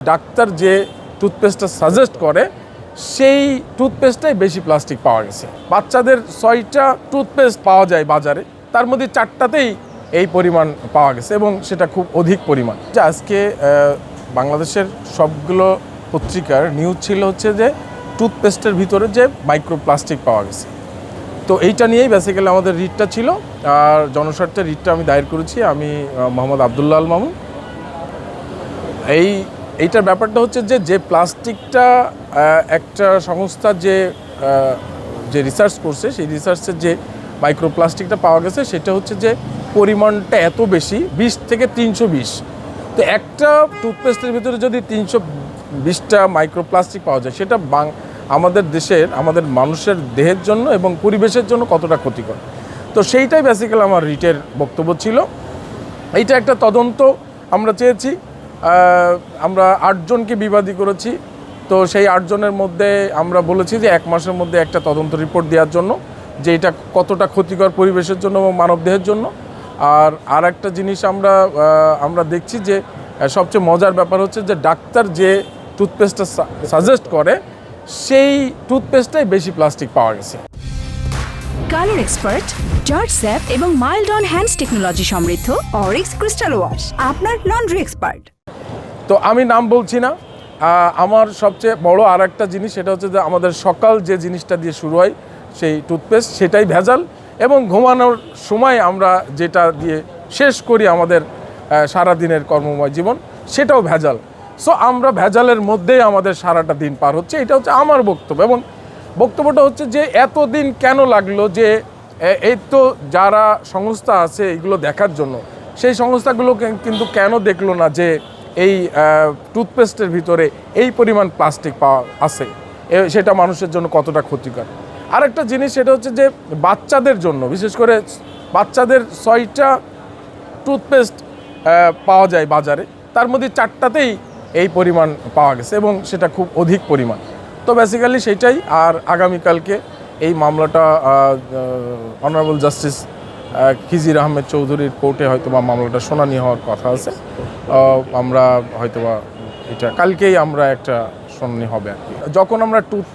Doctor যে টুথপেস্টটা suggest করে সেই টুথপেস্টটাই বেশি প্লাস্টিক পাওয়া গেছে। বাচ্চাদের 6টা টুথপেস্ট পাওয়া যায় বাজারে, তার মধ্যে 4টাতেই এই পরিমাণ পাওয়া গেছে এবং সেটা খুব অধিক পরিমাণ। আজকে বাংলাদেশের সবগুলো পত্রিকার নিউজ ছিল হচ্ছে যে টুথপেস্টের ভিতরে যে মাইক্রোপ্লাস্টিক পাওয়া গেছে। তো এইটা নিয়েই বেসিক্যালি আমাদের রিটটা ছিল, আর জনস্বার্থে রিটটা আমি দায়ের করেছি। আমি মোহাম্মদ আবদুল্লাহ আল মামুন। এইটার ব্যাপারটা হচ্ছে যে প্লাস্টিকটা একটা সংস্থা যে রিসার্চ করছে, সেই রিসার্চের যে মাইক্রোপ্লাস্টিকটা পাওয়া গেছে সেটা হচ্ছে যে পরিমাণটা এত বেশি, 20 থেকে 320। তো একটা টুথপেস্টের ভিতরে যদি 320টা মাইক্রোপ্লাস্টিক পাওয়া যায়, সেটা আমাদের দেশের, আমাদের মানুষের দেহের জন্য এবং পরিবেশের জন্য কতটা ক্ষতিকর। তো সেইটাই বেসিক্যালি আমার রিটের বক্তব্য ছিল। এইটা একটা তদন্ত আমরা চেয়েছি। আমরা 8 জনকে বিবাদী করেছি। তো সেই 8 জনের মধ্যে আমরা বলেছি যে 1 মাসের মধ্যে একটা তদন্ত রিপোর্ট দেওয়ার জন্য, যে এটা কতটা ক্ষতিকর পরিবেশের জন্য এবং মানবদেহের জন্য। আর একটা জিনিস আমরা দেখছি যে সবচেয়ে মজার ব্যাপার হচ্ছে যে ডাক্তার যে টুথপেস্টটা সাজেস্ট করে সেই টুথপেস্টটাই বেশি প্লাস্টিক পাওয়া গেছে। কালার এক্সপার্ট, জর্জ স্যাপ এবং মাইল্ড অন হ্যান্ডস টেকনোলজি সমৃদ্ধ অরিক্স ক্রিস্টাল ওয়াশ আপনার লন্ড্রি এক্সপার্ট। তো আমি নাম বলছি না। আমার সবচেয়ে বড় আর একটা জিনিস, সেটা হচ্ছে যে আমাদের সকাল যে জিনিসটা দিয়ে শুরু হয় সেই টুথপেস্ট, সেটাই ভেজাল, এবং ঘুমানোর সময় আমরা যেটা দিয়ে শেষ করি আমাদের সারাদিনের কর্মময় জীবন, সেটাও ভেজাল। সো আমরা ভেজালের মধ্যেই আমাদের সারাটা দিন পার হচ্ছে। এটা হচ্ছে আমার বক্তব্য, এবং বক্তব্যটা হচ্ছে যে এতদিন কেন লাগলো, যে এই তো যারা সংস্থা আছে এগুলো দেখার জন্য, সেই সংস্থাগুলো কিন্তু কেন দেখলো না যে এই টুথপেস্টের ভিতরে এই পরিমাণ প্লাস্টিক পাওয়া আছে, সেটা মানুষের জন্য কতটা ক্ষতিকর। আরেকটা জিনিস, সেটা হচ্ছে যে বাচ্চাদের জন্য, বিশেষ করে বাচ্চাদের 6টা টুথপেস্ট পাওয়া যায় বাজারে, তার মধ্যে 4টাতেই এই পরিমাণ পাওয়া গেছে এবং সেটা খুব অধিক পরিমাণ। তো বেসিক্যালি সেটাই। আর আগামীকালকে এই মামলাটা অনারেবল জাস্টিস খিজির আহমেদ চৌধুরীর কোর্টে হয়তোবা মামলাটা শুনানি হওয়ার কথা আছে। আমরা হয়তোবা এটা কালকেই আমরা একটা শুনানি হবে আর কি। যখন আমরা টুথ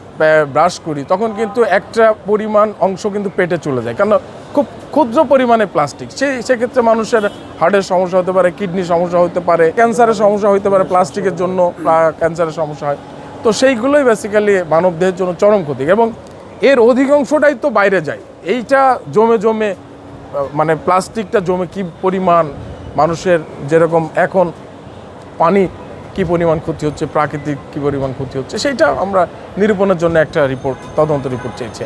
ব্রাশ করি তখন কিন্তু একটা পরিমাণ অংশ কিন্তু পেটে চলে যায়, কারণ খুব ক্ষুদ্র পরিমাণে প্লাস্টিক। সেক্ষেত্রে মানুষের হার্টের সমস্যা হতে পারে, কিডনির সমস্যা হতে পারে, ক্যান্সারের সমস্যা হতে পারে, প্লাস্টিকের জন্য ক্যান্সারের সমস্যা হয়। তো সেইগুলোই বেসিক্যালি মানবদেহের জন্য চরম ক্ষতি, এবং এর অধিকাংশটাই তো বাইরে যায়। এইটা জমে মানে প্লাস্টিকটা জমে কি পরিমাণ মানুষের, যেরকম এখন পানি কি পরিমাণ ক্ষতি হচ্ছে, প্রাকৃতিক কি পরিমাণ ক্ষতি হচ্ছে, সেইটা আমরা নিরূপণের জন্য একটা তদন্ত রিপোর্ট চেয়েছি।